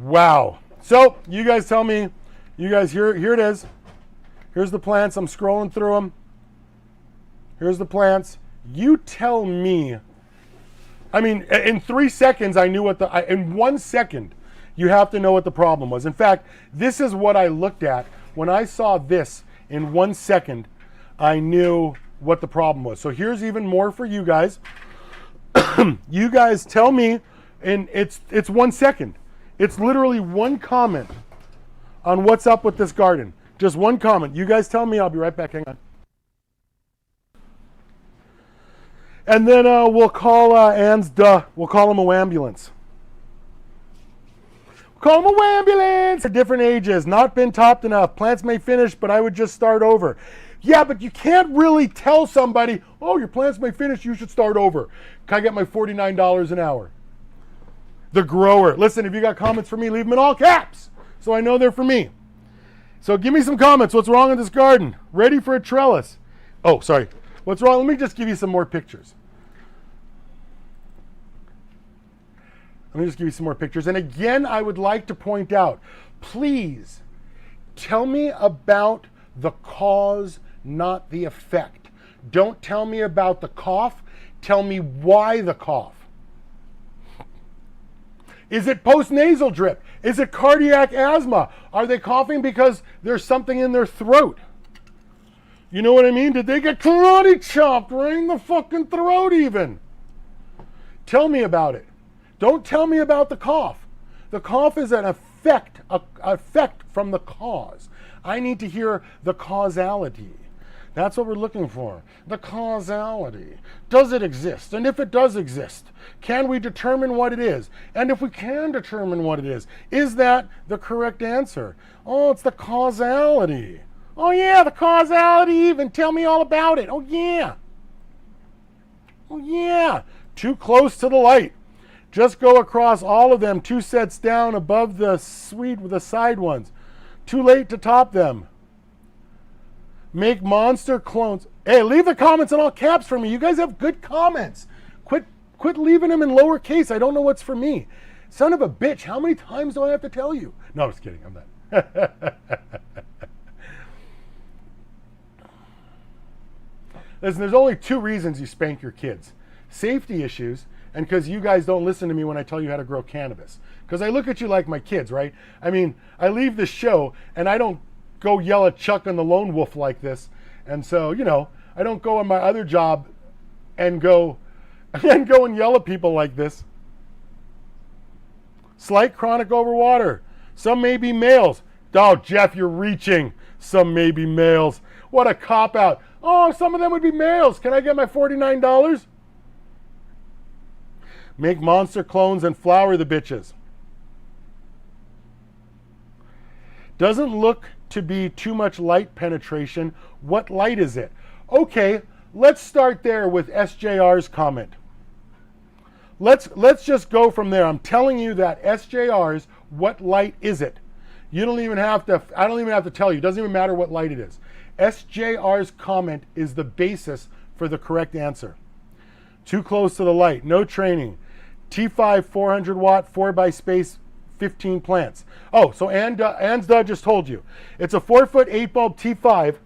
Wow. So you guys tell me, you guys, here it is. Here's the plants. I'm scrolling through them. Here's the plants. You tell me. I mean, in 3 seconds, I knew what in 1 second, you have to know what the problem was. In fact, this is what I looked at. When I saw this in 1 second, I knew what the problem was. So here's even more for you guys. You guys tell me, and it's 1 second. It's literally one comment on what's up with this garden. Just one comment. You guys tell me. I'll be right back. Hang on. And then we'll call Ansduh. We'll call him a ambulance. Call him a ambulance. At different ages, not been topped enough. Plants may finish, but I would just start over. Yeah, but you can't really tell somebody, oh, your plants may finish, you should start over. Can I get my $49 an hour? The grower. Listen, if you got comments for me, leave them in all caps so I know they're for me. So give me some comments. What's wrong with this garden? Ready for a trellis? Oh, sorry. What's wrong? Let me just give you some more pictures. Let me just give you some more pictures. And again, I would like to point out, please tell me about the cause, not the effect. Don't tell me about the cough. Tell me why the cough. Is it post-nasal drip? Is it cardiac asthma? Are they coughing because there's something in their throat? You know what I mean? Did they get karate chopped right in the fucking throat even? Tell me about it. Don't tell me about the cough. The cough is an effect from the cause. I need to hear the causality. That's what we're looking for. The causality. Does it exist? And if it does exist, can we determine what it is? And if we can determine what it is that the correct answer? Oh, it's the causality. Oh yeah, the causality even. Tell me all about it. Oh yeah. Oh yeah. Too close to the light. Just go across all of them 2 sets down above the suite with the side ones. Too late to top them. Make monster clones. Hey, leave the comments in all caps for me. You guys have good comments. Quit leaving them in lowercase. I don't know what's for me. Son of a bitch, how many times do I have to tell you? No, I'm just kidding. I'm not. Listen, there's only 2 reasons you spank your kids. Safety issues, and because you guys don't listen to me when I tell you how to grow cannabis. Because I look at you like my kids, right? I mean, I leave the show, and I don't go yell at Chuck and the Lone Wolf like this. And so, you know, I don't go on my other job and go and yell at people like this. Slight chronic overwater. Some may be males. Oh, Jeff, you're reaching. Some may be males. What a cop-out. Oh, some of them would be males. Can I get my $49? Make monster clones and flower the bitches. Doesn't look to be too much light penetration. What light is it? Okay, let's start there with SJR's comment. Let's just go from there. I'm telling you that SJR's, what light is it? You don't even have to, I don't even have to tell you. It doesn't even matter what light it is. SJR's comment is the basis for the correct answer. Too close to the light, no training. T5 400 watt, 4 by space, 15 plants. Oh, so Ansduh just told you. It's a 4-foot 8-bulb T5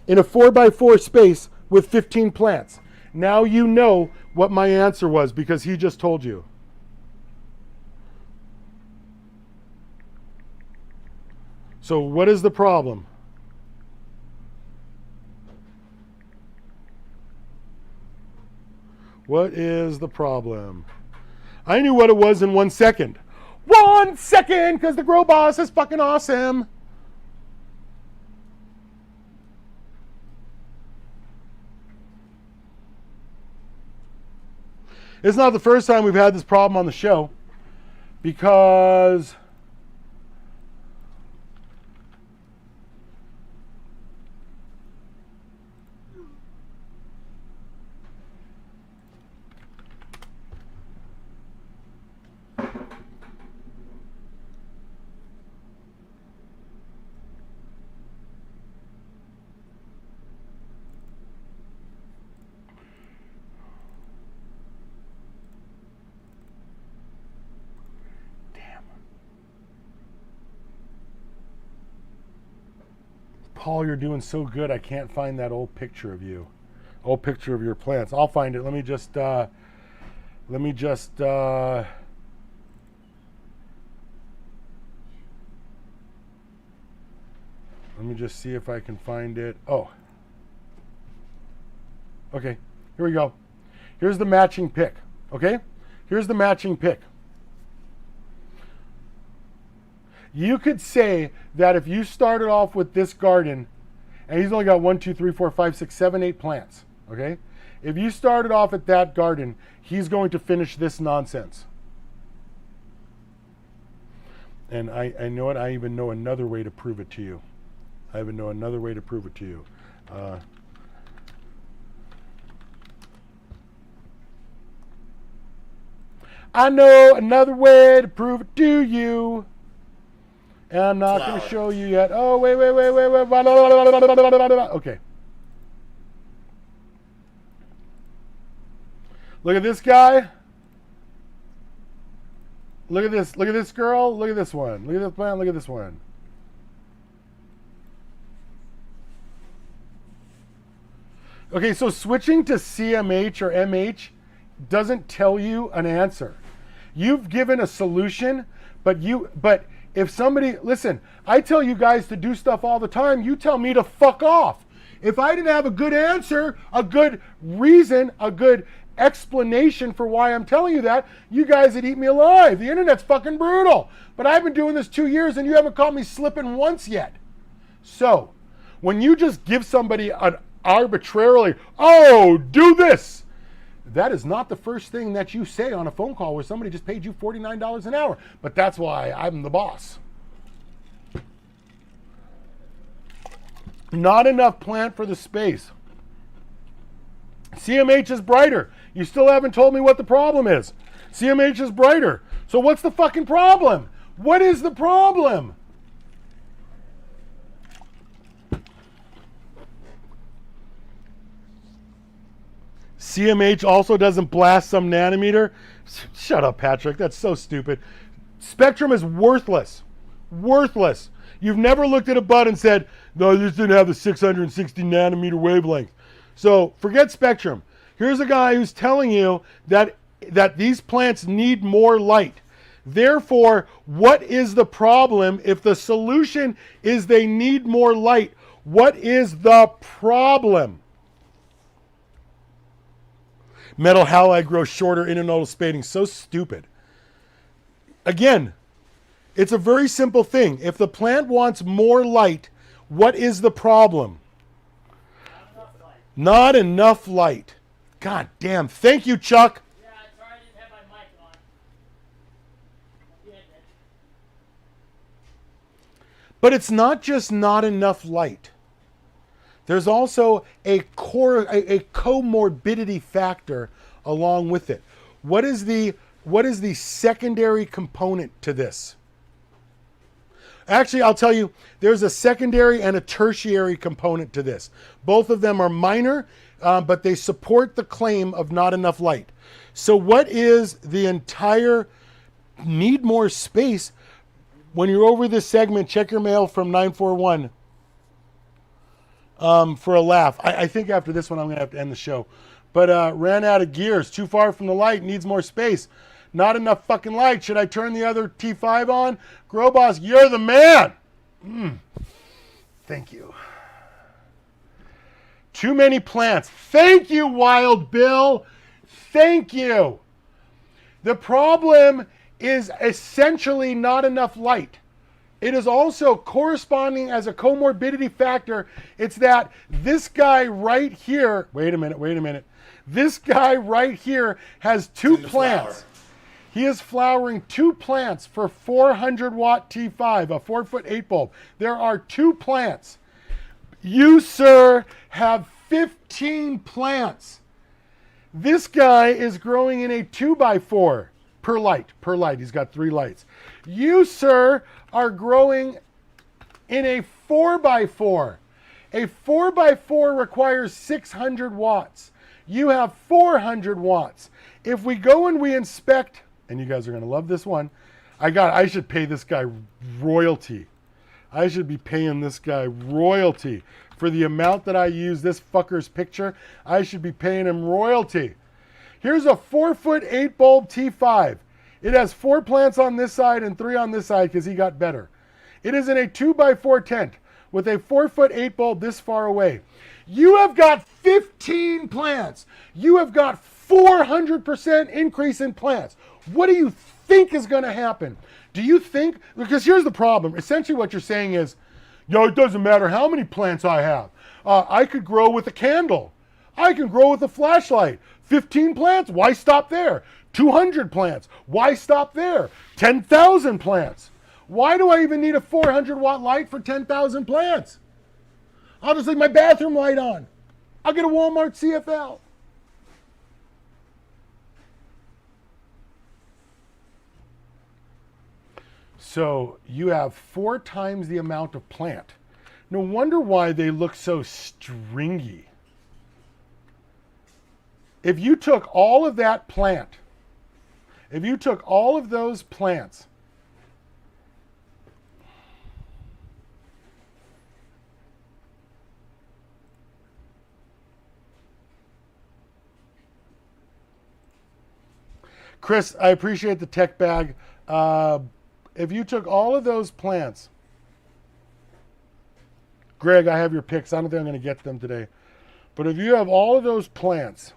in a 4x4 space with 15 plants. Now you know what my answer was because he just told you. So what is the problem? What is the problem? I knew what it was in 1 second. 1 second, because the Grow Boss is fucking awesome. It's not the first time we've had this problem on the show because Paul, you're doing so good. I can't find that old picture of you. Old picture of your plants. I'll find it. Let me just see if I can find it. Oh. Okay. Here we go. Here's the matching pick. Okay? Here's the matching pick. You could say that if you started off with this garden, and he's only got 1, 2, 3, 4, 5, 6, 7, 8 plants. Okay? If you started off at that garden, he's going to finish this nonsense. And I know it. I even know another way to prove it to you. I know another way to prove it to you. And I'm not going to show you yet. Oh, wait. Okay. Look at this guy. Look at this. Look at this girl. Look at this one. Look at this plant. Look at this one. Okay, so switching to CMH or MH doesn't tell you an answer. You've given a solution, but if somebody, listen, I tell you guys to do stuff all the time. You tell me to fuck off. If I didn't have a good answer, a good reason, a good explanation for why I'm telling you that, you guys would eat me alive. The internet's fucking brutal. But I've been doing this 2 years and you haven't caught me slipping once yet. So, when you just give somebody an arbitrarily, oh, do this, that is not the first thing that you say on a phone call where somebody just paid you $49 an hour. But that's why I'm the boss. Not enough plant for the space. CMH is brighter. You still haven't told me what the problem is. CMH is brighter. So what's the fucking problem? What is the problem? CMH also doesn't blast some nanometer. Shut up, Patrick. That's so stupid. Spectrum is worthless. Worthless. You've never looked at a bud and said, no, this didn't have the 660 nanometer wavelength. So forget Spectrum. Here's a guy who's telling you that these plants need more light. Therefore, what is the problem if the solution is they need more light? What is the problem? Metal halide grows shorter, internodal spading. So stupid. Again, it's a very simple thing. If the plant wants more light, what is the problem? Not enough light. God damn. Thank you, Chuck. Yeah, sorry I didn't have my mic on. But it's not just not enough light. There's also a comorbidity factor along with it. What is the secondary component to this? Actually, I'll tell you, there's a secondary and a tertiary component to this. Both of them are minor, but they support the claim of not enough light. So what is the entire need more space? When you're over this segment, check your mail from 941 for a laugh. I think after this one, I'm going to have to end the show. But ran out of gears, too far from the light, needs more space. Not enough fucking light. Should I turn the other T5 on? Grow Boss, you're the man. Thank you. Too many plants. Thank you, Wild Bill. Thank you. The problem is essentially not enough light. It is also corresponding as a comorbidity factor. It's that this guy right here, wait a minute. This guy right here has 2 plants. Flower. He is flowering 2 plants for 400 watt T5, a 4-foot 8 bulb. There are 2 plants. You, sir, have 15 plants. This guy is growing in a 2x4 per light. He's got 3 lights. You, sir, are growing in a 4x4. A 4x4 requires 600 watts. You have 400 watts. If we go and we inspect, and you guys are going to love this one, I should pay this guy royalty. I should be paying this guy royalty. For the amount that I use this fucker's picture, I should be paying him royalty. Here's a 4-foot 8-bulb T5. It has 4 plants on this side and 3 on this side because he got better. It is in a 2x4 tent with a 4-foot 8-bulb this far away. You have got 15 plants. You have got 400% increase in plants. What do you think is going to happen? Do you think, because here's the problem. Essentially what you're saying is, it doesn't matter how many plants I have. I could grow with a candle. I can grow with a flashlight. 15 plants, why stop there? 200 plants, why stop there? 10,000 plants. Why do I even need a 400-watt light for 10,000 plants? I'll just leave my bathroom light on. I'll get a Walmart CFL. So you have 4 times the amount of plant. No wonder why they look so stringy. If you took all of that plant, if you took all of those plants, Chris, I appreciate the tech bag. If you took all of those plants, Greg, I have your picks. I don't think I'm going to get them today. But if you have all of those plants,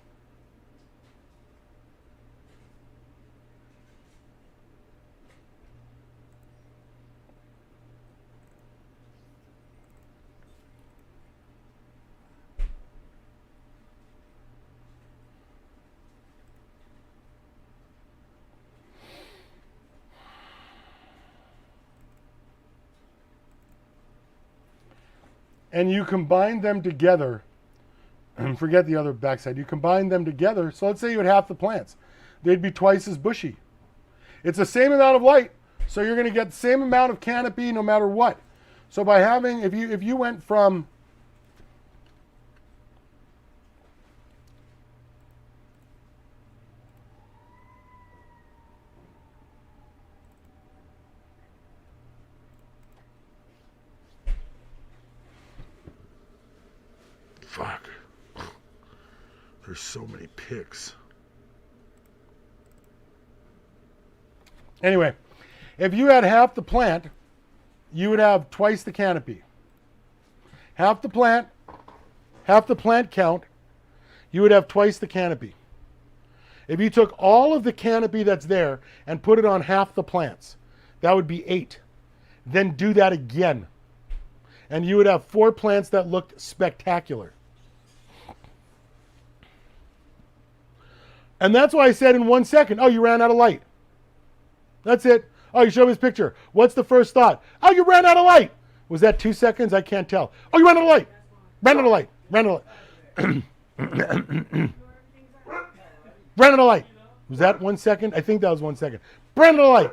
and you combine them together, and forget the other backside, you combine them together, so let's say you had half the plants. They'd be twice as bushy. It's the same amount of light, so you're going to get the same amount of canopy no matter what. So by having, if you went from, fuck. There's so many picks. Anyway, if you had half the plant, you would have twice the canopy. Half the plant count, you would have twice the canopy. If you took all of the canopy that's there and put it on half the plants, that would be 8. Then do that again. And you would have 4 plants that looked spectacular. And that's why I said in 1 second, oh, you ran out of light. That's it. Oh, you showed me this picture. What's the first thought? Oh, you ran out of light. Was that 2 seconds? I can't tell. Oh, you ran out of light. Ran out of light. Ran out of light. Ran out of light. Was that 1 second? I think that was 1 second. Ran out of light.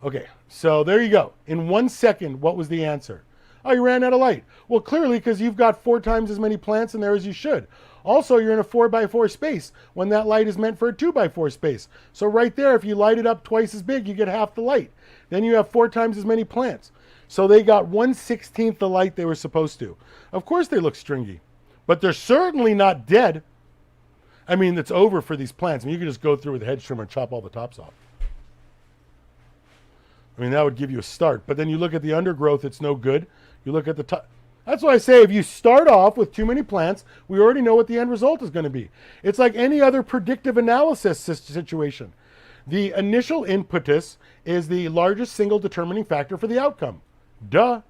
Okay, so there you go. In 1 second, what was the answer? Oh, you ran out of light. Well, clearly, because you've got 4 times as many plants in there as you should. Also, you're in a 4x4 space when that light is meant for a 2x4 space. So right there, if you light it up twice as big, you get half the light. Then you have 4 times as many plants. So they got 1/16 the light they were supposed to. Of course they look stringy, but they're certainly not dead. I mean, it's over for these plants. I mean, you can just go through with a hedge trimmer and chop all the tops off. I mean, that would give you a start. But then you look at the undergrowth, it's no good. You look at the top. That's why I say if you start off with too many plants, we already know what the end result is going to be. It's like any other predictive analysis situation. The initial impetus is the largest single determining factor for the outcome. Duh.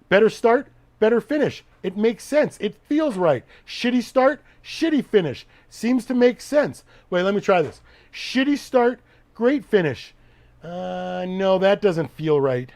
Better start, better finish. It makes sense. It feels right. Shitty start, shitty finish. Seems to make sense. Wait, let me try this. Shitty start, great finish. No, that doesn't feel right.